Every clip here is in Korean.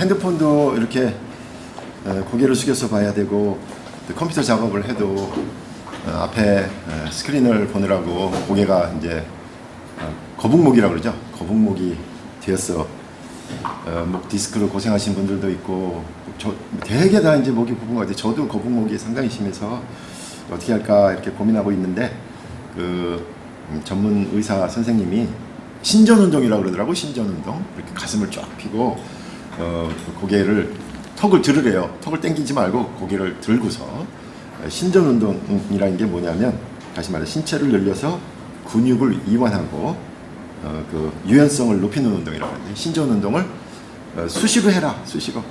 핸드폰도 이렇게 고개를 숙여서 봐야 되고, 또 컴퓨터 작업을 해도 앞에 스크린을 보느라고 고개가 이제 거북목이라고 그러죠. 거북목이 되었어. 목 디스크로 고생하신 분들도 있고, 되게 다 이제 목이 고픈 것 같아요. 저도 거북목이 상당히 심해서 어떻게 할까 이렇게 고민하고 있는데, 전문 의사 선생님이 신전운동이라고 그러더라고. 신전운동. 이렇게 가슴을 쫙 펴고 고개를 턱을 들으래요. 턱을 당기지 말고 고개를 들고서, 신전운동이라는 게 뭐냐면 다시 말해 신체를 늘려서 근육을 이완하고 그 유연성을 높이는 운동이라고 하는데, 신전운동을 수시로 해라. 수시로.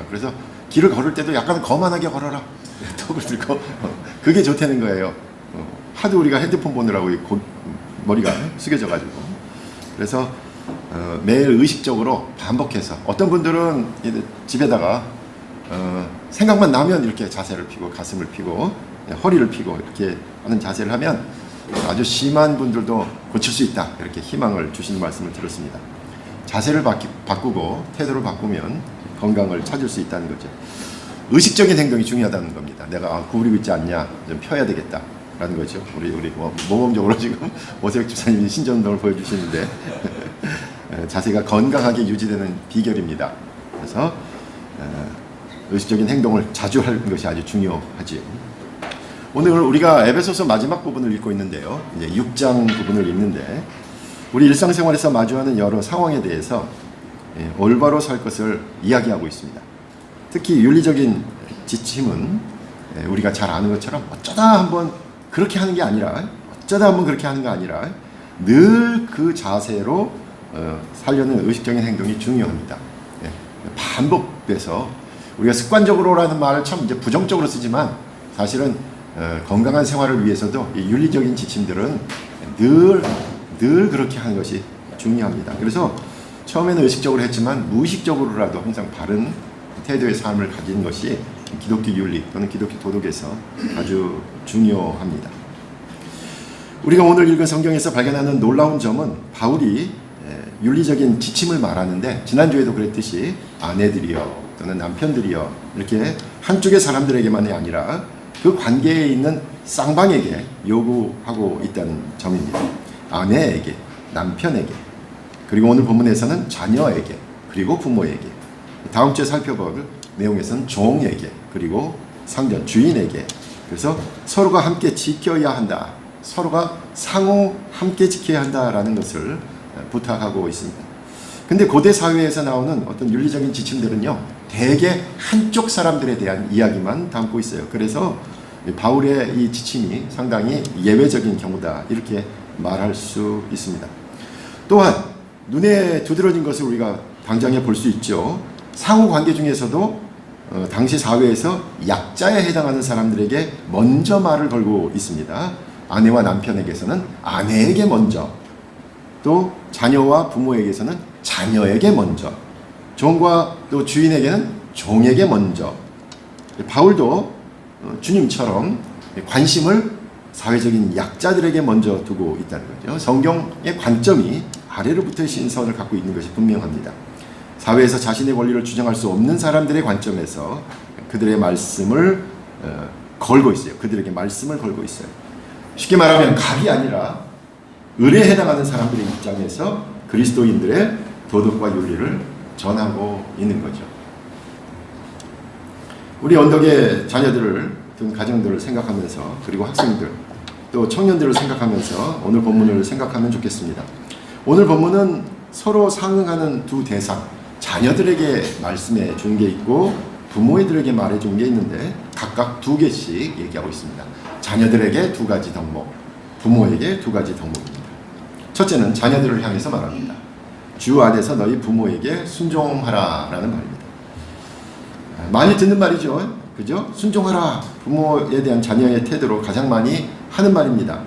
그래서 길을 걸을 때도 약간 거만하게 걸어라. 턱을 들고. 그게 좋다는 거예요. 하도 우리가 핸드폰 보느라고 머리가 숙여져 가지고. 그래서 매일 의식적으로 반복해서, 어떤 분들은 집에다가 생각만 나면 이렇게 자세를 펴고 가슴을 펴고 허리를 펴고 이렇게 하는 자세를 하면 아주 심한 분들도 고칠 수 있다, 이렇게 희망을 주시는 말씀을 들었습니다. 자세를 바꾸고 태도를 바꾸면 건강을 찾을 수 있다는 거죠. 의식적인 행동이 중요하다는 겁니다. 내가 구부리고 있지 않냐, 좀 펴야 되겠다 라는 거죠. 우리 모범적으로 지금 오세혁 집사님이 신전운동을 보여주시는데 자세가 건강하게 유지되는 비결입니다. 그래서 의식적인 행동을 자주 하는 것이 아주 중요하지요. 오늘 우리가 에베소서 마지막 부분을 읽고 있는데요. 이제 6장 부분을 읽는데, 우리 일상생활에서 마주하는 여러 상황에 대해서 올바로 살 것을 이야기하고 있습니다. 특히 윤리적인 지침은 우리가 잘 아는 것처럼 어쩌다 한번 그렇게 하는 게 아니라, 늘 그 자세로 살려는 의식적인 행동이 중요합니다. 반복돼서 우리가 습관적으로라는 말을 참 이제 부정적으로 쓰지만, 사실은 건강한 생활을 위해서도 이 윤리적인 지침들은 늘 그렇게 하는 것이 중요합니다. 그래서 처음에는 의식적으로 했지만 무의식적으로라도 항상 바른 태도의 삶을 가진 것이 기독교 윤리 또는 기독교 도덕에서 아주 중요합니다. 우리가 오늘 읽은 성경에서 발견하는 놀라운 점은, 바울이 윤리적인 지침을 말하는데, 지난주에도 그랬듯이 아내들이여 또는 남편들이여 이렇게 한쪽의 사람들에게만이 아니라 그 관계에 있는 쌍방에게 요구하고 있다는 점입니다. 아내에게, 남편에게, 그리고 오늘 본문에서는 자녀에게, 그리고 부모에게, 다음 주에 살펴볼 내용에서는 종에게, 그리고 상전 주인에게. 그래서 서로가 함께 지켜야 한다, 서로가 상호 함께 지켜야 한다라는 것을 부탁하고 있습니다. 근데 고대 사회에서 나오는 어떤 윤리적인 지침들은요, 대개 한쪽 사람들에 대한 이야기만 담고 있어요. 그래서 바울의 이 지침이 상당히 예외적인 경우다, 이렇게 말할 수 있습니다. 또한 눈에 두드러진 것을 우리가 당장에 볼 수 있죠. 상호 관계 중에서도 당시 사회에서 약자에 해당하는 사람들에게 먼저 말을 걸고 있습니다. 아내와 남편에게서는 아내에게 먼저, 또 자녀와 부모에게서는 자녀에게 먼저, 종과 또 주인에게는 종에게 먼저. 바울도 주님처럼 관심을 사회적인 약자들에게 먼저 두고 있다는 거죠. 성경의 관점이 아래로부터의 신선을 갖고 있는 것이 분명합니다. 사회에서 자신의 권리를 주장할 수 없는 사람들의 관점에서 그들의 말씀을 걸고 있어요. 그들에게 말씀을 걸고 있어요. 쉽게 말하면 갑이 아니라 을에 해당하는 사람들의 입장에서 그리스도인들의 도덕과 윤리를 전하고 있는 거죠. 우리 언덕의 자녀들을, 가정들을 생각하면서, 그리고 학생들, 또 청년들을 생각하면서 오늘 본문을 생각하면 좋겠습니다. 오늘 본문은 서로 상응하는 두 대상, 자녀들에게 말씀해 준 게 있고 부모들에게 말해 준 게 있는데, 각각 두 개씩 얘기하고 있습니다. 자녀들에게 두 가지 덕목, 부모에게 두 가지 덕목입니다. 첫째는 자녀들을 향해서 말합니다. 주 안에서 너희 부모에게 순종하라 라는 말입니다. 많이 듣는 말이죠. 그죠? 순종하라. 부모에 대한 자녀의 태도로 가장 많이 하는 말입니다.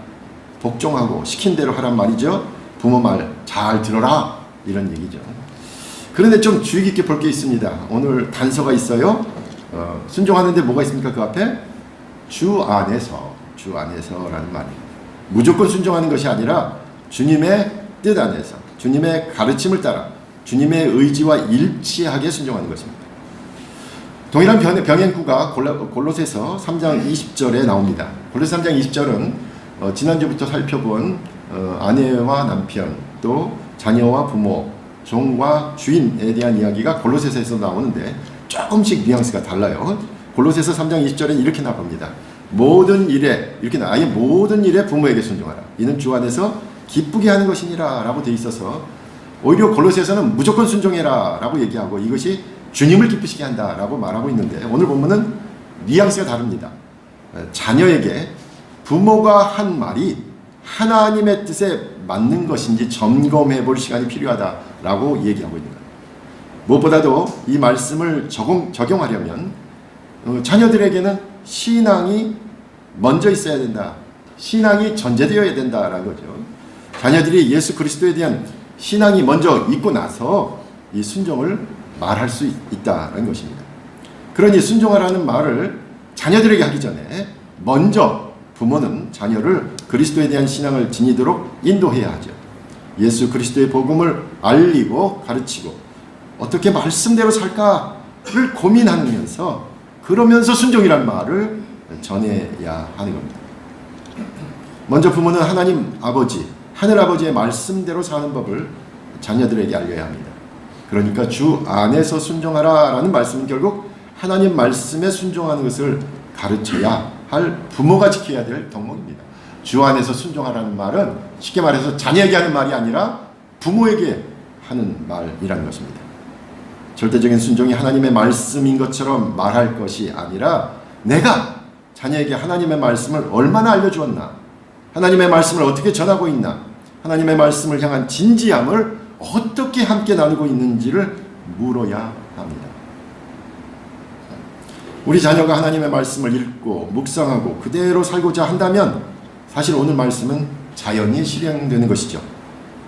복종하고 시킨 대로 하란 말이죠. 부모 말 잘 들어라, 이런 얘기죠. 그런데 좀 주의 깊게 볼 게 있습니다. 오늘 단서가 있어요. 순종하는데 뭐가 있습니까? 그 앞에 주 안에서라는 말입니다. 무조건 순종하는 것이 아니라 주님의 뜻 안에서, 주님의 가르침을 따라 주님의 의지와 일치하게 순종하는 것입니다. 동일한 병행구가 골로새서 3장 20절에 나옵니다. 골로새 3장 20절은 지난주부터 살펴본 아내와 남편, 또 자녀와 부모, 종과 주인에 대한 이야기가 골로새서에서 나오는데 조금씩 뉘앙스가 달라요. 골로새서 3장 20절에 이렇게 나옵니다. 모든 일에, 아예 모든 일에 부모에게 순종하라. 이는 주 안에서 기쁘게 하는 것이니라 라고 되어 있어서 오히려 골로새서는 무조건 순종해라 라고 얘기하고 이것이 주님을 기쁘시게 한다 라고 말하고 있는데, 오늘 보면은 뉘앙스가 다릅니다. 자녀에게 부모가 한 말이 하나님의 뜻에 맞는 것인지 점검해 볼 시간이 필요하다라고 얘기하고 있는 거예요. 무엇보다도 이 말씀을 적용하려면 자녀들에게는 신앙이 먼저 있어야 된다. 신앙이 전제되어야 된다라는 거죠. 자녀들이 예수 그리스도에 대한 신앙이 먼저 있고 나서 이 순종을 말할 수 있다는 것입니다. 그러니 순종하라는 말을 자녀들에게 하기 전에 먼저 부모는 자녀를 그리스도에 대한 신앙을 지니도록 인도해야 하죠. 예수 그리스도의 복음을 알리고 가르치고 어떻게 말씀대로 살까를 고민하면서 그러면서 순종이란 말을 전해야 하는 겁니다. 먼저 부모는 하나님 아버지, 하늘 아버지의 말씀대로 사는 법을 자녀들에게 알려야 합니다. 그러니까 주 안에서 순종하라 라는 말씀은 결국 하나님 말씀에 순종하는 것을 가르쳐야 할 부모가 지켜야 될 덕목입니다. 주 안에서 순종하라는 말은 쉽게 말해서 자녀에게 하는 말이 아니라 부모에게 하는 말이라는 것입니다. 절대적인 순종이 하나님의 말씀인 것처럼 말할 것이 아니라 내가 자녀에게 하나님의 말씀을 얼마나 알려주었나, 하나님의 말씀을 어떻게 전하고 있나, 하나님의 말씀을 향한 진지함을 어떻게 함께 나누고 있는지를 물어야 합니다. 우리 자녀가 하나님의 말씀을 읽고 묵상하고 그대로 살고자 한다면 사실 오늘 말씀은 자연히 실행되는 것이죠.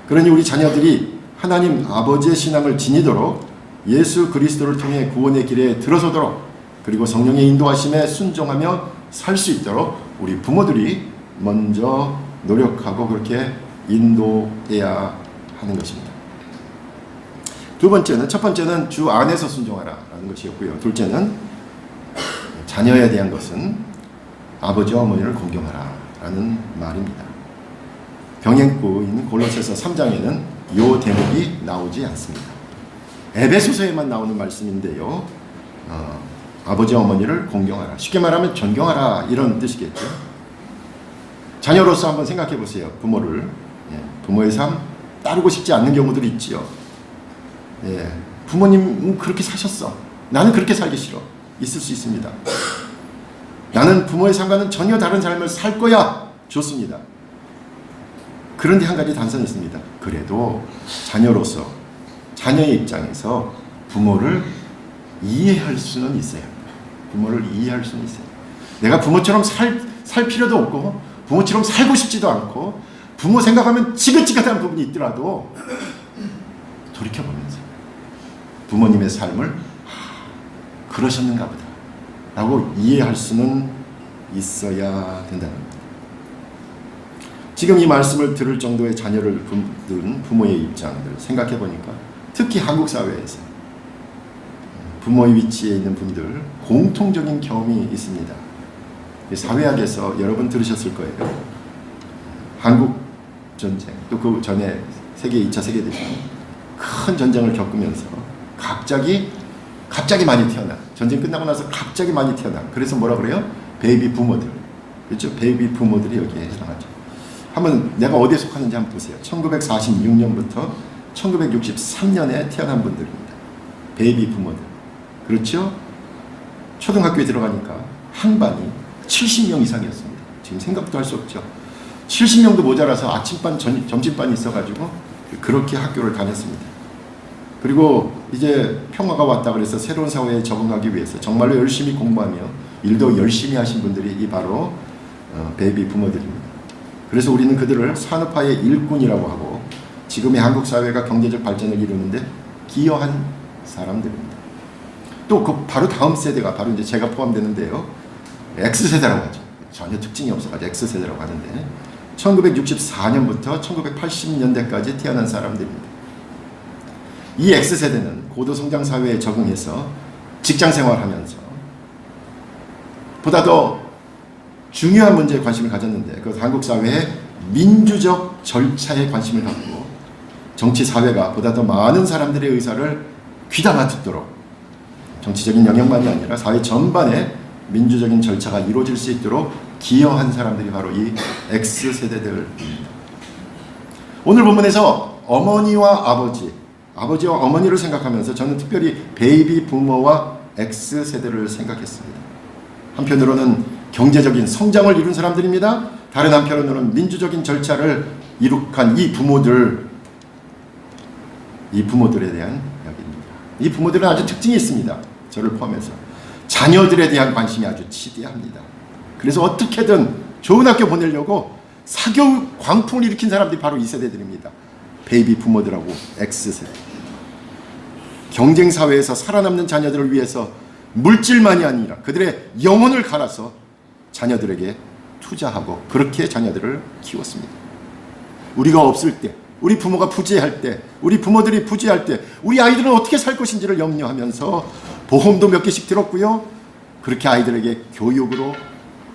그러니 우리 자녀들이 하나님 아버지의 신앙을 지니도록 예수 그리스도를 통해 구원의 길에 들어서도록, 그리고 성령의 인도하심에 순종하며 살 수 있도록 우리 부모들이 먼저 노력하고 그렇게 인도해야 하는 것입니다. 첫 번째는 주 안에서 순종하라라는 것이었고요. 둘째는 자녀에 대한 것은 아버지와 어머니를 공경하라라는 말입니다. 병행구인 골로새서 3장에는 이 대목이 나오지 않습니다. 에베소서에만 나오는 말씀인데요. 아버지와 어머니를 공경하라. 쉽게 말하면 존경하라 이런 뜻이겠죠. 자녀로서 한번 생각해 보세요. 부모를. 부모의 삶 따르고 싶지 않는 경우들이 있지요. 부모님 그렇게 사셨어. 나는 그렇게 살기 싫어. 있을 수 있습니다. 나는 부모의 삶과는 전혀 다른 삶을 살 거야. 좋습니다. 그런데 한 가지 단서는 있습니다. 그래도 자녀로서, 자녀의 입장에서 부모를 이해할 수는 있어요. 부모를 이해할 수는 있어요. 내가 부모처럼 살 필요도 없고 부모처럼 살고 싶지도 않고 부모 생각하면 지긋지긋한 부분이 있더라도 돌이켜보면서 부모님의 삶을 그러셨는가 보다 라고 이해할 수는 있어야 된다는 겁니다. 지금 이 말씀을 들을 정도의 자녀를 둔 부모의 입장들 생각해 보니까 특히 한국 사회에서 부모의 위치에 있는 분들 공통적인 경험이 있습니다. 사회학에서 여러분 들으셨을 거예요. 한국 전쟁, 또 그 전에 2차 세계대전 큰 전쟁을 겪으면서 갑자기 많이 태어나, 전쟁 끝나고 나서 갑자기 많이 태어나. 그래서 뭐라 그래요? 베이비 부모들. 그렇죠? 베이비 부모들이 여기에 해당하죠. 한번 내가 어디에 속하는지 한번 보세요. 1946년부터 1963년에 태어난 분들입니다. 베이비 부모들. 그렇죠? 초등학교에 들어가니까 한 반이 70명 이상이었습니다. 지금 생각도 할 수 없죠. 70명도 모자라서 아침반, 점심반이 있어가지고 그렇게 학교를 다녔습니다. 그리고 이제 평화가 왔다 그래서 새로운 사회에 적응하기 위해서 정말로 열심히 공부하며 일도 열심히 하신 분들이 바로 베이비 부모들입니다. 그래서 우리는 그들을 산업화의 일꾼이라고 하고 지금의 한국 사회가 경제적 발전을 이루는데 기여한 사람들입니다. 또 그 바로 다음 세대가 바로 이제 제가 포함되는데요. X세대라고 하죠. 전혀 특징이 없어가지고 X세대라고 하는데 1964년부터 1980년대까지 태어난 사람들입니다. 이 X세대는 고도성장 사회에 적응해서 직장생활하면서 보다 더 중요한 문제에 관심을 가졌는데, 그 한국 사회의 민주적 절차에 관심을 갖고 정치 사회가 보다 더 많은 사람들의 의사를 귀담아 듣도록 정치적인 영역만이 아니라 사회 전반에 민주적인 절차가 이루어질 수 있도록 기여한 사람들이 바로 이 X세대들입니다. 오늘 본문에서 어머니와 아버지와 어머니를 생각하면서 저는 특별히 베이비 부모와 X세대를 생각했습니다. 한편으로는 경제적인 성장을 이룬 사람들입니다. 다른 한편으로는 민주적인 절차를 이룩한 이 부모들에 대한 이야기입니다. 이 부모들은 아주 특징이 있습니다. 저를 포함해서 자녀들에 대한 관심이 아주 치대합니다. 그래서 어떻게든 좋은 학교 보내려고 사교육 광풍을 일으킨 사람들이 바로 이 세대들입니다. 베이비 부모들하고 X세대. 경쟁사회에서 살아남는 자녀들을 위해서 물질만이 아니라 그들의 영혼을 갈아서 자녀들에게 투자하고 그렇게 자녀들을 키웠습니다. 우리가 없을 때, 우리 부모가 부재할 때, 우리 부모들이 부재할 때 우리 아이들은 어떻게 살 것인지를 염려하면서 보험도 몇 개씩 들었고요. 그렇게 아이들에게 교육으로,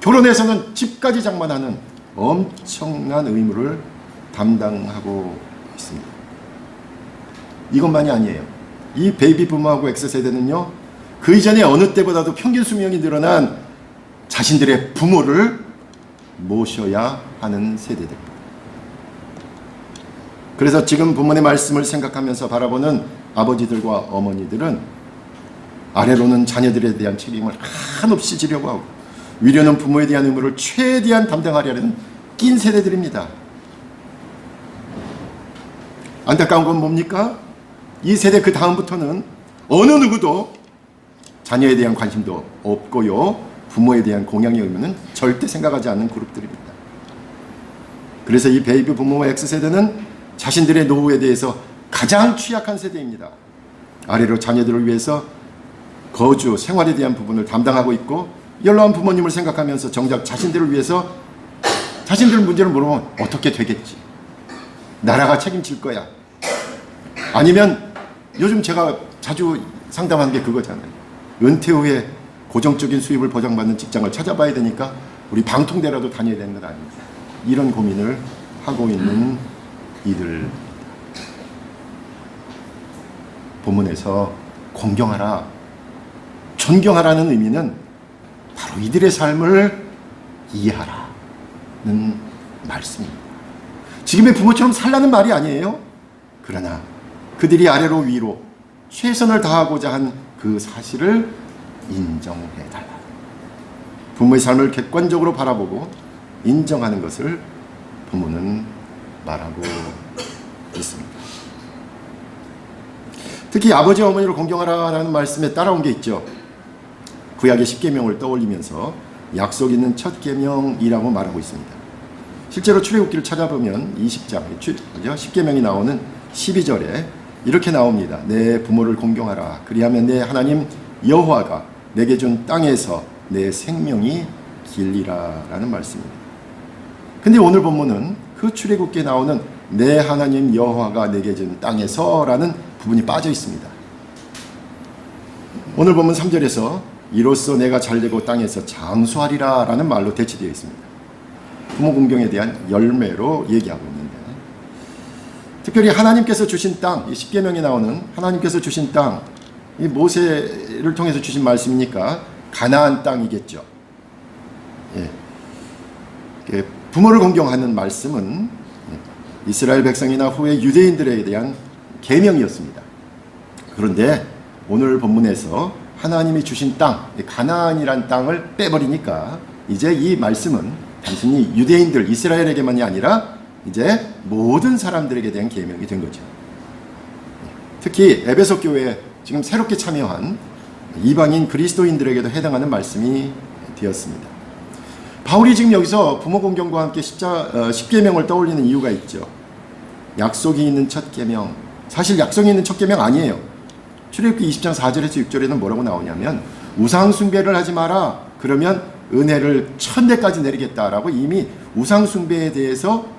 결혼해서는 집까지 장만하는 엄청난 의무를 담당하고 있습니다. 이것만이 아니에요. 이 베이비 부모하고 X세대는요, 그 이전에 어느 때보다도 평균 수명이 늘어난 자신들의 부모를 모셔야 하는 세대들입니다. 그래서 지금 본문의 말씀을 생각하면서 바라보는 아버지들과 어머니들은 아래로는 자녀들에 대한 책임을 한없이 지려고 하고 위로는 부모에 대한 의무를 최대한 담당하려는 낀 세대들입니다. 안타까운 건 뭡니까? 이 세대 그 다음부터는 어느 누구도 자녀에 대한 관심도 없고요, 부모에 대한 공양의 의무는 절대 생각하지 않는 그룹들입니다. 그래서 이 베이비 부모와 X세대는 자신들의 노후에 대해서 가장 취약한 세대입니다. 아래로 자녀들을 위해서 거주, 생활에 대한 부분을 담당하고 있고 연로한 부모님을 생각하면서 정작 자신들을 위해서 자신들 문제를 물으면 어떻게 되겠지? 나라가 책임질 거야. 아니면 요즘 제가 자주 상담하는 게 그거잖아요. 은퇴 후에 고정적인 수입을 보장받는 직장을 찾아봐야 되니까 우리 방통대라도 다녀야 되는 것 아닙니까? 이런 고민을 하고 있는 이들. 본문에서 공경하라, 존경하라는 의미는 바로 이들의 삶을 이해하라는 말씀입니다. 지금의 부모처럼 살라는 말이 아니에요. 그러나 그들이 아래로 위로 최선을 다하고자 한 그 사실을 인정해달라. 부모의 삶을 객관적으로 바라보고 인정하는 것을 부모는 말하고 있습니다. 특히 아버지 어머니를 공경하라는 말씀에 따라온 게 있죠. 구약의 십계명을 떠올리면서 약속 있는 첫 계명이라고 말하고 있습니다. 실제로 출애굽기를 찾아보면 20장 십계명이 나오는 12절에 이렇게 나옵니다. 내 부모를 공경하라. 그리하면 내 하나님 여호와가 내게 준 땅에서 내 생명이 길리라 라는 말씀입니다. 근데 오늘 본문은 그 출애굽기에 나오는 내 하나님 여호와가 내게 준 땅에서 라는 부분이 빠져 있습니다. 오늘 본문 3절에서 이로써 내가 잘되고 땅에서 장수하리라 라는 말로 대치되어 있습니다. 부모 공경에 대한 열매로 얘기하고 있는데, 특별히 하나님께서 주신 땅, 이 십계명에 나오는 하나님께서 주신 땅, 이 모세를 통해서 주신 말씀이니까 가나안 땅이겠죠. 예. 부모를 공경하는 말씀은 이스라엘 백성이나 후에 유대인들에 대한 계명이었습니다. 그런데 오늘 본문에서 하나님이 주신 땅, 가나안이란 땅을 빼버리니까 이제 이 말씀은 단순히 유대인들, 이스라엘에게만이 아니라 이제 모든 사람들에게 대한 계명이 된 거죠. 특히 에베소 교회에 지금 새롭게 참여한 이방인 그리스도인들에게도 해당하는 말씀이 되었습니다. 바울이 지금 여기서 부모 공경과 함께 십계명을 떠올리는 이유가 있죠. 약속이 있는 첫 계명, 사실 약속이 있는 첫 계명 아니에요. 출애굽기 20장 4절에서 6절에는 뭐라고 나오냐면 우상 숭배를 하지 마라. 그러면 은혜를 1000배까지 내리겠다라고 이미 우상 숭배에 대해서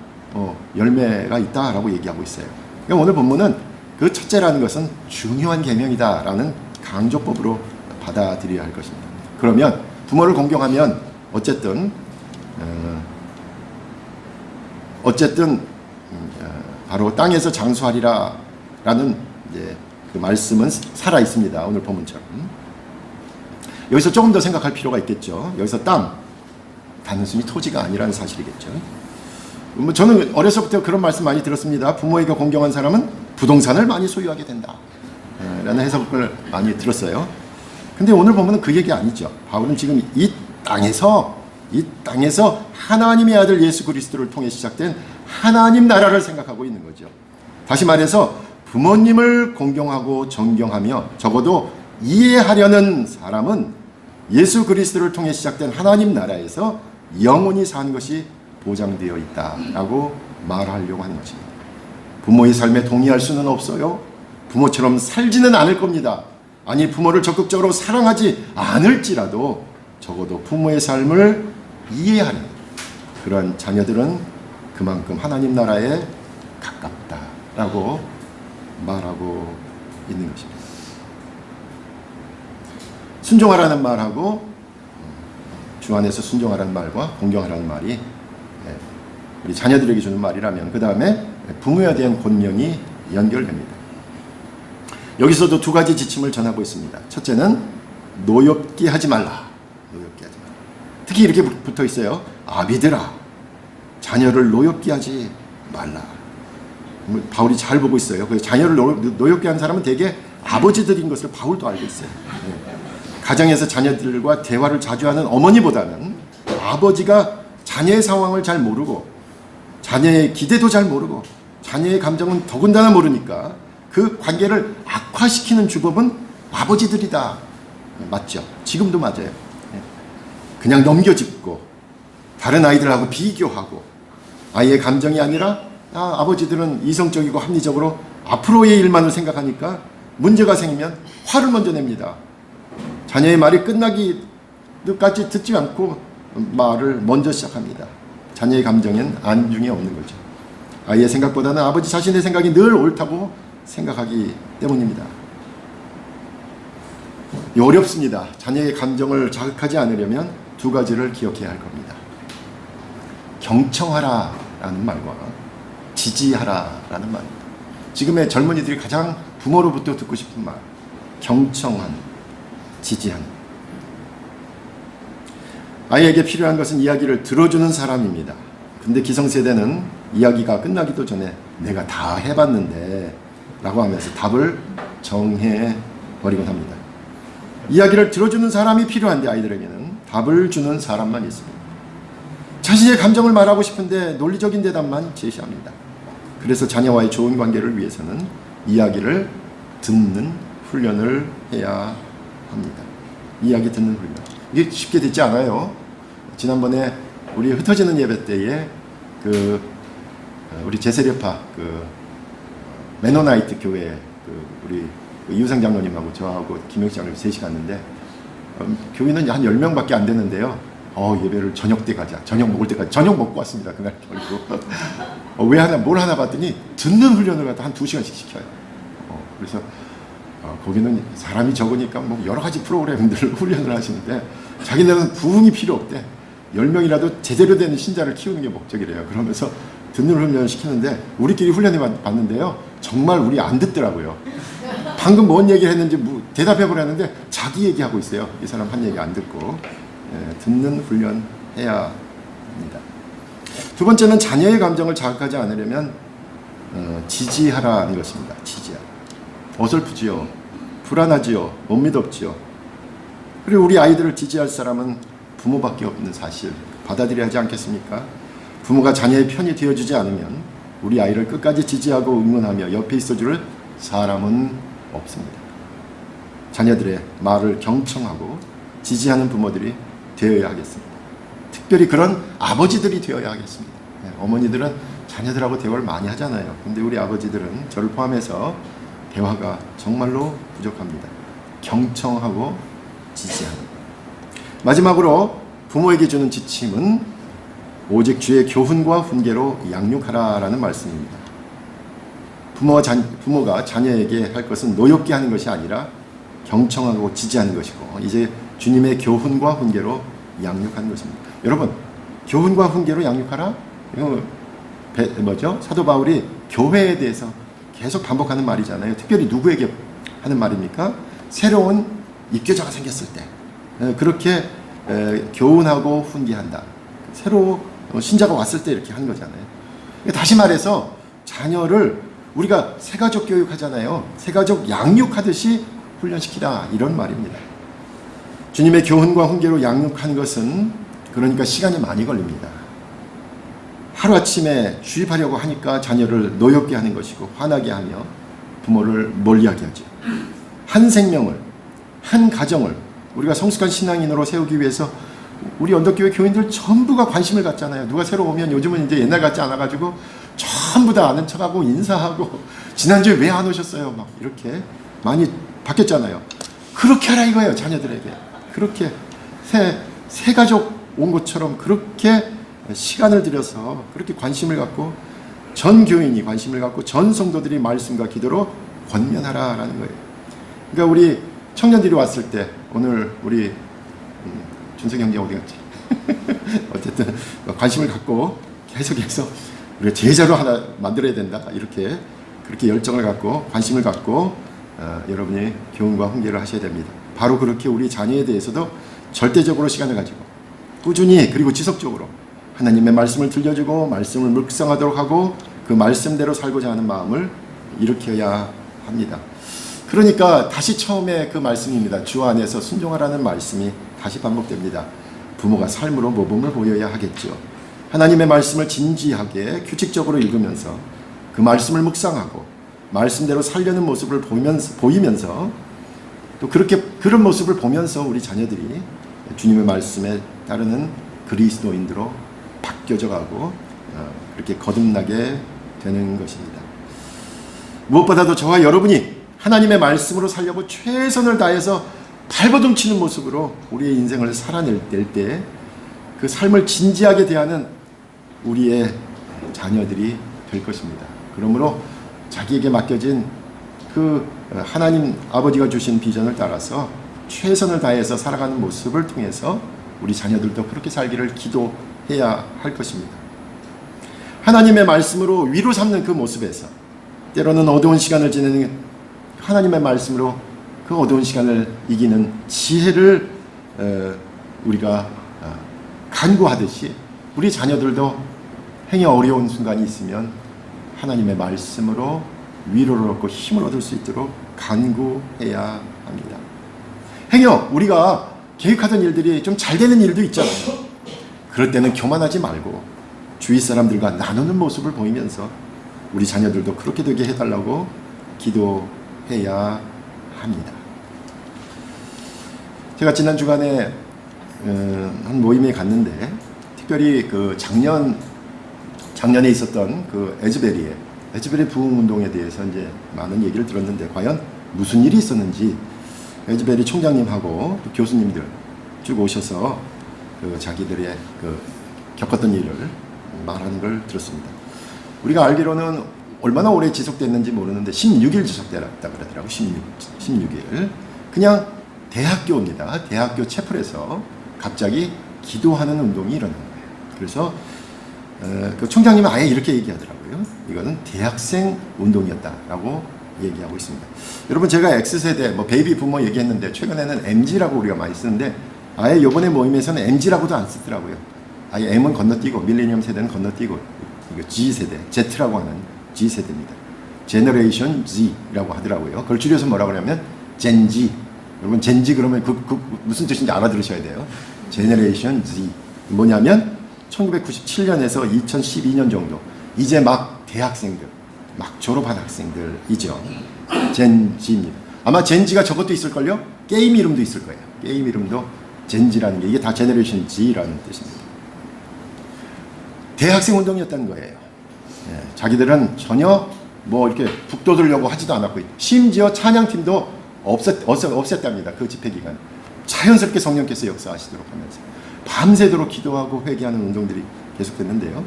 열매가 있다라고 얘기하고 있어요. 그러니까 오늘 본문은 그 첫째라는 것은 중요한 계명이다라는 강조법으로 받아들여야 할 것입니다. 그러면 부모를 공경하면 어쨌든 바로 땅에서 장수하리라라는 이제 그 말씀은 살아 있습니다. 오늘 본문처럼. 여기서 조금 더 생각할 필요가 있겠죠. 여기서 땅, 단순히 토지가 아니라는 사실이겠죠. 저는 어려서부터 그런 말씀 많이 들었습니다. 부모에게 공경한 사람은 부동산을 많이 소유하게 된다 라는 해석을 많이 들었어요. 근데 오늘 보면 그 얘기 아니죠. 바울은 지금 이 땅에서 하나님의 아들 예수 그리스도를 통해 시작된 하나님 나라를 생각하고 있는 거죠. 다시 말해서 부모님을 공경하고 존경하며 적어도 이해하려는 사람은 예수 그리스도를 통해 시작된 하나님 나라에서 영원히 사는 것이 보장되어 있다라고 말하려고 하는 것입니다. 부모의 삶에 동의할 수는 없어요. 부모처럼 살지는 않을 겁니다. 아니, 부모를 적극적으로 사랑하지 않을지라도 적어도 부모의 삶을 이해하는 그런 자녀들은 그만큼 하나님 나라에 가깝다라고 말하고 있는 것입니다. 순종하라는 말하고 주 안에서 순종하라는 말과 공경하라는 말이 우리 자녀들에게 주는 말이라면 그 다음에 부모에 대한 권명이 연결됩니다. 여기서도 두 가지 지침을 전하고 있습니다. 첫째는 노엽게 하지 말라. 노엽게 하지 말라. 특히 이렇게 붙어 있어요. 아비들아, 자녀를 노엽게 하지 말라. 바울이 잘 보고 있어요. 그래서 자녀를 노엽게 한 사람은 대개 아버지들인 것을 바울도 알고 있어요. 가정에서 자녀들과 대화를 자주 하는 어머니보다는 아버지가 자녀의 상황을 잘 모르고 자녀의 기대도 잘 모르고 자녀의 감정은 더군다나 모르니까 그 관계를 악화시키는 주범은 아버지들이다. 맞죠? 지금도 맞아요. 그냥 넘겨짚고 다른 아이들하고 비교하고 아이의 감정이 아니라 아버지들은 이성적이고 합리적으로 앞으로의 일만을 생각하니까 문제가 생기면 화를 먼저 냅니다. 자녀의 말이 끝나기까지 듣지 않고 말을 먼저 시작합니다. 자녀의 감정엔 안중이 없는 거죠. 아이의 생각보다는 아버지 자신의 생각이 늘 옳다고 생각하기 때문입니다. 어렵습니다. 자녀의 감정을 자극하지 않으려면 두 가지를 기억해야 할 겁니다. 경청하라라는 말과 지지하라라는 말입니다. 지금의 젊은이들이 가장 부모로부터 듣고 싶은 말, 경청한, 지지한. 아이에게 필요한 것은 이야기를 들어주는 사람입니다. 근데 기성세대는 이야기가 끝나기도 전에 내가 다 해봤는데 라고 하면서 답을 정해버리곤 합니다. 이야기를 들어주는 사람이 필요한데 아이들에게는 답을 주는 사람만 있습니다. 자신의 감정을 말하고 싶은데 논리적인 대답만 제시합니다. 그래서 자녀와의 좋은 관계를 위해서는 이야기를 듣는 훈련을 해야 합니다. 이야기 듣는 훈련. 이게 쉽게 되지 않아요. 지난번에 우리 흩어지는 예배 때에 우리 제세례파 메노나이트 교회 우리 이우상 장로님하고 저하고 김영식 장로님 셋이 갔는데 교인은 한 10명밖에 안 되는데요. 예배를 저녁 때 가자. 저녁 먹을 때까지 저녁 먹고 왔습니다. 그날 결국 뭘 하나 봤더니 듣는 훈련을 갖다 한 2시간씩 시켜요. 그래서 거기는 사람이 적으니까 뭐 여러 가지 프로그램들 훈련을 하시는데 자기네는 부흥이 필요 없대. 10명이라도 제대로 된 신자를 키우는 게 목적이래요. 그러면서 듣는 훈련을 시키는데 우리끼리 훈련해 봤는데요. 정말 우리 안 듣더라고요. 방금 뭔 얘기를 했는지 대답해보려 했는데 자기 얘기하고 있어요. 이 사람 한 얘기 안 듣고. 듣는 훈련 해야 합니다. 두 번째는 자녀의 감정을 자극하지 않으려면 지지하라는 것입니다. 지지하라. 어설프지요. 불안하지요. 못 믿었지요. 그리고 우리 아이들을 지지할 사람은 부모밖에 없는 사실 받아들여야 하지 않겠습니까? 부모가 자녀의 편이 되어주지 않으면 우리 아이를 끝까지 지지하고 응원하며 옆에 있어줄 사람은 없습니다. 자녀들의 말을 경청하고 지지하는 부모들이 되어야 하겠습니다. 특별히 그런 아버지들이 되어야 하겠습니다. 어머니들은 자녀들하고 대화를 많이 하잖아요. 근데 우리 아버지들은 저를 포함해서 대화가 정말로 부족합니다. 경청하고 지지하는. 마지막으로 부모에게 주는 지침은 오직 주의 교훈과 훈계로 양육하라라는 말씀입니다. 부모가 자녀에게 할 것은 노엽게 하는 것이 아니라 경청하고 지지하는 것이고, 이제 주님의 교훈과 훈계로 양육하는 것입니다. 여러분, 교훈과 훈계로 양육하라? 이거 뭐죠? 사도 바울이 교회에 대해서 계속 반복하는 말이잖아요. 특별히 누구에게 하는 말입니까? 새로운 입교자가 생겼을 때 그렇게 교훈하고 훈계한다. 새로 신자가 왔을 때 이렇게 하는 거잖아요. 다시 말해서 자녀를 우리가 새가족 교육하잖아요. 새가족 양육하듯이 훈련시키라, 이런 말입니다. 주님의 교훈과 훈계로 양육하는 것은 그러니까 시간이 많이 걸립니다. 하루아침에 주입하려고 하니까 자녀를 노엽게 하는 것이고 화나게 하며 부모를 멀리하게 하죠. 한 생명을, 한 가정을 우리가 성숙한 신앙인으로 세우기 위해서 우리 언덕교회 교인들 전부가 관심을 갖잖아요. 누가 새로 오면 요즘은 이제 옛날 같지 않아가지고 전부 다 아는 척하고 인사하고 지난주에 왜 안 오셨어요? 막 이렇게 많이 바뀌었잖아요. 그렇게 하라 이거예요. 자녀들에게. 그렇게 새 가족 온 것처럼 그렇게 시간을 들여서 그렇게 관심을 갖고 전 교인이 관심을 갖고 전 성도들이 말씀과 기도로 권면하라라는 거예요. 그러니까 우리 청년들이 왔을 때 오늘 우리 준석이 형제 어디 갔지? 어쨌든 관심을 갖고 계속해서 우리가 제자로 하나 만들어야 된다. 이렇게 그렇게 열정을 갖고 관심을 갖고 여러분이 교훈과 훈계를 하셔야 됩니다. 바로 그렇게 우리 자녀에 대해서도 절대적으로 시간을 가지고 꾸준히 그리고 지속적으로 하나님의 말씀을 들려주고 말씀을 묵상하도록 하고 그 말씀대로 살고자 하는 마음을 일으켜야 합니다. 그러니까 다시 처음에 그 말씀입니다. 주 안에서 순종하라는 말씀이 다시 반복됩니다. 부모가 삶으로 모범을 보여야 하겠죠. 하나님의 말씀을 진지하게 규칙적으로 읽으면서 그 말씀을 묵상하고 말씀대로 살려는 모습을 보이면서 또 그렇게 그런 모습을 보면서 우리 자녀들이 주님의 말씀에 따르는 그리스도인들로 바뀌어져 가고 그렇게 거듭나게 되는 것입니다. 무엇보다도 저와 여러분이 하나님의 말씀으로 살려고 최선을 다해서 발버둥 치는 모습으로 우리의 인생을 살아낼 때 그 삶을 진지하게 대하는 우리의 자녀들이 될 것입니다. 그러므로 자기에게 맡겨진 그 하나님 아버지가 주신 비전을 따라서 최선을 다해서 살아가는 모습을 통해서 우리 자녀들도 그렇게 살기를 기도해야 할 것입니다. 하나님의 말씀으로 위로 삼는 그 모습에서 때로는 어두운 시간을 지내는 하나님의 말씀으로 그 어두운 시간을 이기는 지혜를 우리가 간구하듯이 우리 자녀들도 행여 어려운 순간이 있으면 하나님의 말씀으로 위로를 얻고 힘을 얻을 수 있도록 간구해야 합니다. 행여 우리가 계획하던 일들이 좀 잘 되는 일도 있잖아요. 그럴 때는 교만하지 말고 주위 사람들과 나누는 모습을 보이면서 우리 자녀들도 그렇게 되게 해달라고 기도해야 합니다. 제가 지난 주간에 한 모임에 갔는데 특별히 그 작년에 있었던 그 에즈베리 부흥 운동에 대해서 이제 많은 얘기를 들었는데 과연 무슨 일이 있었는지 에즈베리 총장님하고 또 교수님들 쭉 오셔서 그 자기들의 그 겪었던 일을 말하는 걸 들었습니다. 우리가 알기로는 얼마나 오래 지속됐는지 모르는데 16일 지속됐다 그러더라고요. 16일. 그냥 대학교입니다. 대학교 채플에서 갑자기 기도하는 운동이 일어난 거예요. 그래서 그 총장님은 아예 이렇게 얘기하더라고요. 이거는 대학생 운동이었다라고 얘기하고 있습니다. 여러분 제가 X세대, 베이비 부모 얘기했는데 최근에는 MZ라고 우리가 많이 쓰는데 아예 이번에 모임에서는 MZ라고도 안 쓰더라고요. 아예 M은 건너뛰고 밀레니엄 세대는 건너뛰고 이거 G세대, Z라고 하는 G세대입니다. 제너레이션 Z라고 하더라고요. 그걸 줄여서 뭐라고 하냐면 젠지. 여러분 젠지 그러면 그 무슨 뜻인지 알아들으셔야 돼요. 제너레이션 Z. 뭐냐면 1997년에서 2012년 정도 이제 막 대학생들, 막 졸업한 학생들이죠. 젠지입니다. 아마 젠지가 저것도 있을걸요? 게임 이름도 있을 거예요. 게임 이름도 젠지라는 게 이게 다 제너레이션 Z라는 뜻입니다. 대학생 운동이었다는 거예요. 예, 자기들은 전혀 이렇게 북돋으려고 하지도 않았고 심지어 찬양팀도 없앴답니다. 그 집회 기간. 자연스럽게 성령께서 역사하시도록 하면서 밤새도록 기도하고 회개하는 운동들이 계속됐는데요.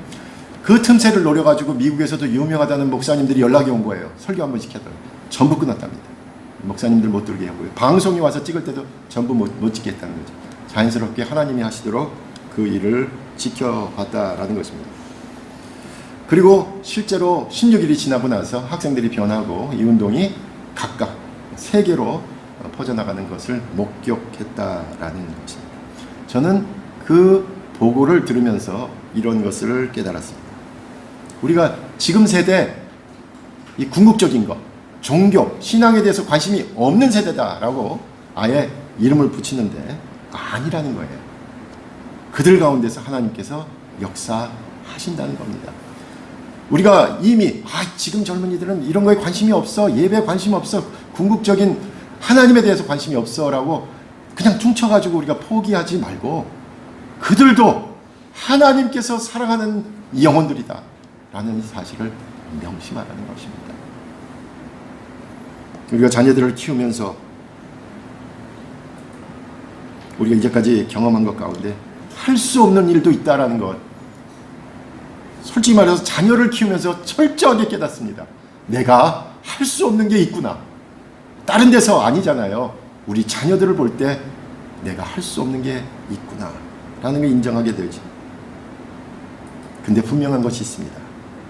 그 틈새를 노려가지고 미국에서도 유명하다는 목사님들이 연락이 온 거예요. 설교 한번 시켜달라고. 전부 끊었답니다. 목사님들 못 들게 하고요. 방송이 와서 찍을 때도 전부 못 찍겠다는 거죠. 자연스럽게 하나님이 하시도록 그 일을 지켜봤다라는 것입니다. 그리고 실제로 16일이 지나고 나서 학생들이 변하고 이 운동이 각각 세계로 퍼져나가는 것을 목격했다라는 것입니다. 저는 그 보고를 들으면서 이런 것을 깨달았습니다. 우리가 지금 세대 이 궁극적인 것, 종교, 신앙에 대해서 관심이 없는 세대다라고 아예 이름을 붙이는데 아니라는 거예요. 그들 가운데서 하나님께서 역사하신다는 겁니다. 우리가 이미 지금 젊은이들은 이런 거에 관심이 없어, 예배에 관심이 없어, 궁극적인 하나님에 대해서 관심이 없어라고 그냥 퉁쳐가지고 우리가 포기하지 말고 그들도 하나님께서 사랑하는 영혼들이다 라는 사실을 명심하라는 것입니다. 우리가 자녀들을 키우면서 우리가 이제까지 경험한 것 가운데 할 수 없는 일도 있다라는 것, 솔직히 말해서 자녀를 키우면서 철저하게 깨닫습니다. 내가 할 수 없는 게 있구나. 다른 데서 아니잖아요. 우리 자녀들을 볼 때 내가 할 수 없는 게 있구나 라는 걸 인정하게 되지. 근데 분명한 것이 있습니다.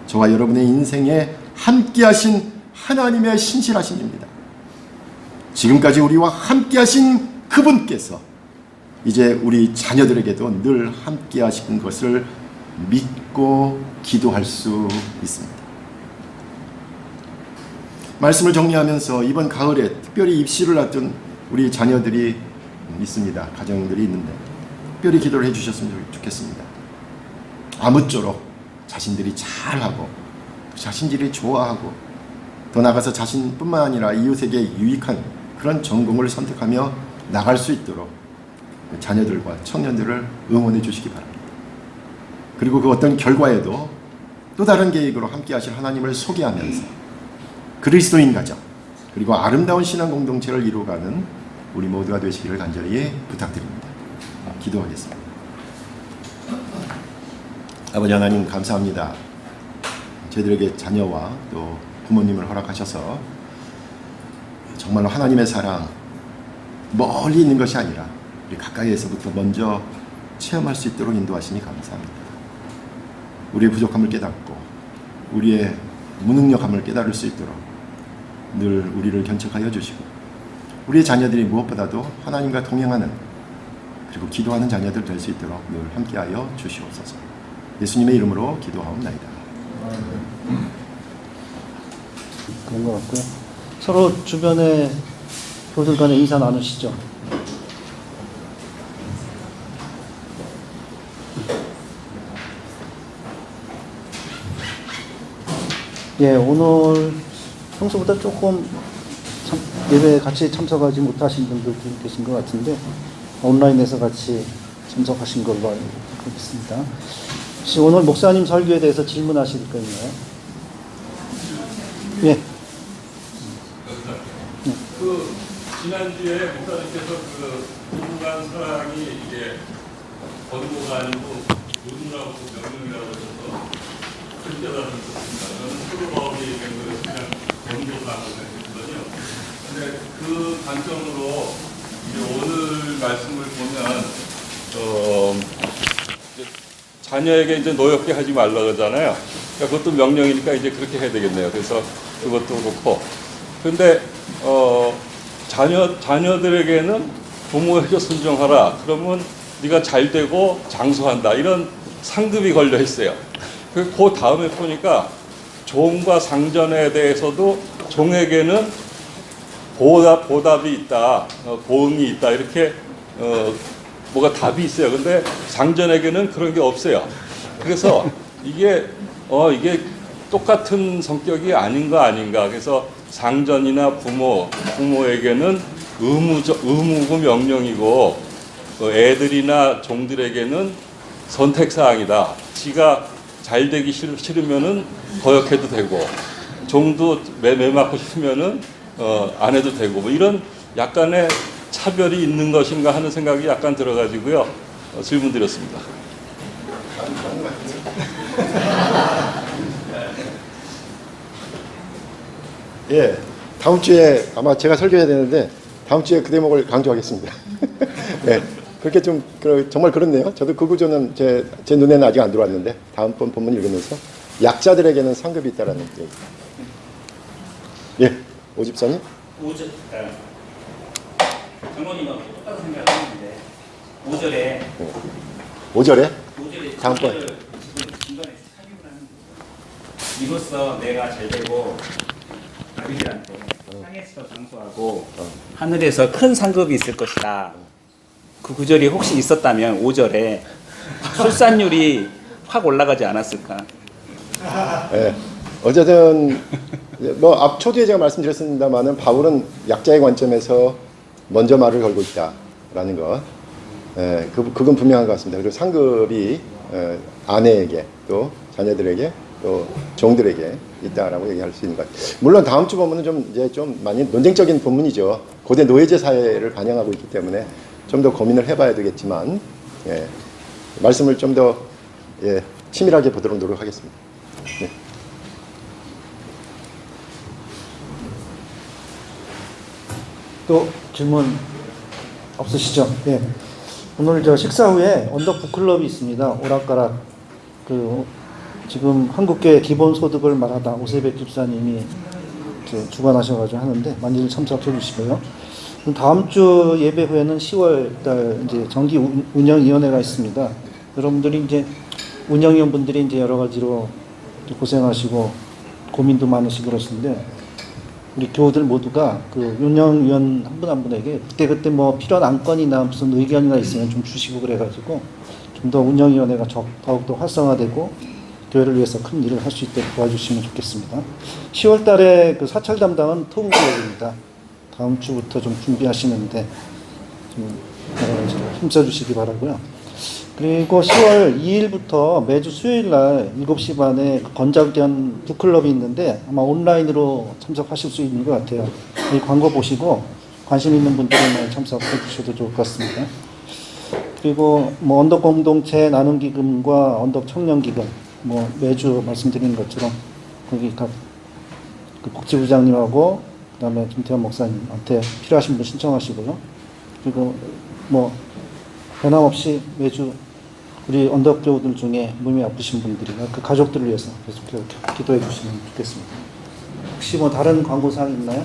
저와 여러분의 인생에 함께 하신 하나님의 신실하신 입니다. 지금까지 우리와 함께 하신 그분께서 이제 우리 자녀들에게도 늘 함께 하신 것을 믿고 기도할 수 있습니다. 말씀을 정리하면서 이번 가을에 특별히 입시를 앞둔 우리 자녀들이 있습니다. 가정들이 있는데 특별히 기도를 해주셨으면 좋겠습니다. 아무쪼록 자신들이 잘하고 자신들이 좋아하고 더 나아가서 자신뿐만 아니라 이웃에게 유익한 그런 전공을 선택하며 나갈 수 있도록 자녀들과 청년들을 응원해 주시기 바랍니다. 그리고 그 어떤 결과에도 또 다른 계획으로 함께 하실 하나님을 소개하면서 그리스도인 가정 그리고 아름다운 신앙 공동체를 이루어가는 우리 모두가 되시기를 간절히 부탁드립니다. 기도하겠습니다. 아버지 하나님 감사합니다. 저희들에게 자녀와 또 부모님을 허락하셔서 정말로 하나님의 사랑 멀리 있는 것이 아니라 우리 가까이에서부터 먼저 체험할 수 있도록 인도하시니 감사합니다. 우리의 부족함을 깨닫고 우리의 무능력함을 깨달을 수 있도록 늘 우리를 견책하여 주시고 우리의 자녀들이 무엇보다도 하나님과 동행하는 그리고 기도하는 자녀들 될 수 있도록 늘 함께하여 주시옵소서. 예수님의 이름으로 기도하옵나이다. 그런 것 같고요. 서로 주변에 교우들 간에 인사 나누시죠. 예, 오늘 평소보다 조금 예배에 같이 참석하지 못하신 분들도 계신 것 같은데 온라인에서 같이 참석하신 걸로 알고 있습니다. 혹시 오늘 목사님 설교에 대해서 질문하실 거 있나요? 예. 그 지난주에 목사님께서 그 부부간 사랑이 이게 권고가 아니고 누군가고 명령이라고 해서 실제라는 것입니다. 저는 프로바울이 얘기한 거를 그냥 권고라고 생각했거든요. 근데 그 관점으로 이제 오늘 말씀을 보면 이제 자녀에게 이제 노엽게 하지 말라 그러잖아요. 그러니까 그것도 명령이니까 이제 그렇게 해야 되겠네요. 그래서 그것도 그렇고. 근데 자녀들에게는 부모에게 순종하라. 그러면 네가 잘 되고 장수한다. 이런 상급이 걸려 있어요. 그 다음에 보니까 종과 상전에 대해서도 종에게는 보답이 있다, 보응이 있다 이렇게 뭐가 답이 있어요. 근데 상전에게는 그런 게 없어요. 그래서 이게 똑같은 성격이 아닌가. 그래서 상전이나 부모에게는 의무고 명령이고 애들이나 종들에게는 선택사항이다. 지가 잘 되기 싫으면은 거역해도 되고 종도 매 맞고 싶으면은 안 해도 되고 뭐 이런 약간의 차별이 있는 것인가 하는 생각이 약간 들어가지고요. 질문 드렸습니다. 예, 다음 주에 아마 제가 설교해야 되는데 다음 주에 그 대목을 강조하겠습니다. 예, 그렇게 좀 정말 그렇네요. 저도 그 구조는 제 눈에는 아직 안 들어왔는데 다음번 본문 읽으면서 약자들에게는 상급이 있다라는 얘기. 예, 오집사님. 장로님하고 똑같은 생각을 했는데 5절에 5절에 다음번. 중간에 사격을 하는 거죠. 이로써 내가 잘되고 다윗한테 땅에서 장수하고 하늘에서 큰 상급이 있을 것이다. 그 구절이 혹시 있었다면 5절에 출산율이 확 올라가지 않았을까? 예, 어쨌든 뭐 초두에 제가 말씀드렸습니다만은 바울은 약자의 관점에서 먼저 말을 걸고 있다라는 것, 예, 그건 분명한 것 같습니다. 그리고 상급이 아내에게 또 자녀들에게 또 종들에게 있다라고 얘기할 수 있는 것 같아요. 물론 다음 주 본문은 좀 많이 논쟁적인 본문이죠. 고대 노예제 사회를 반영하고 있기 때문에 좀 더 고민을 해봐야 되겠지만, 예, 말씀을 좀 더 치밀하게 보도록 노력하겠습니다. 네. 또 질문 없으시죠? 예. 오늘 저 식사 후에 언덕 북클럽이 있습니다. 오락가락. 지금 한국교회 기본소득을 말하다 오세백 집사님이 주관하셔가지고 하는데 많이들 참석해 주시고요. 다음 주 예배 후에는 10월 이제 정기 운영위원회가 있습니다. 여러분들이 이제 운영위원분들이 이제 여러 가지로 고생하시고 고민도 많으시고 그러시는데 우리 교우들 모두가 그 운영위원 한 분 한 분에게 그때 뭐 필요한 안건이나 무슨 의견이나 있으면 좀 주시고 그래가지고 좀 더 운영위원회가 더욱더 활성화되고 교회를 위해서 큰 일을 할 수 있도록 도와주시면 좋겠습니다. 10월 달에 그 사찰 담당은 토부교회입니다. 다음 주부터 좀 준비하시는데 좀 여러 가지로 힘써주시기 바라고요. 그리고 10월 2일부터 매주 수요일 날 7시 반에 건자견 북클럽이 있는데 아마 온라인으로 참석하실 수 있는 것 같아요. 이 광고 보시고 관심 있는 분들은 참석해 주셔도 좋을 것 같습니다. 그리고 뭐 언덕 공동체 나눔 기금과 언덕 청년 기금 뭐 매주 말씀드리는 것처럼 거기 각 그 복지부장님하고 그다음에 김태현 목사님한테 필요하신 분 신청하시고요. 그리고 뭐 변함없이 매주 우리 언덕 교우들 중에 몸이 아프신 분들이나 그 가족들을 위해서 계속 기도해 주시면 좋겠습니다. 혹시 뭐 다른 광고 사항 있나요?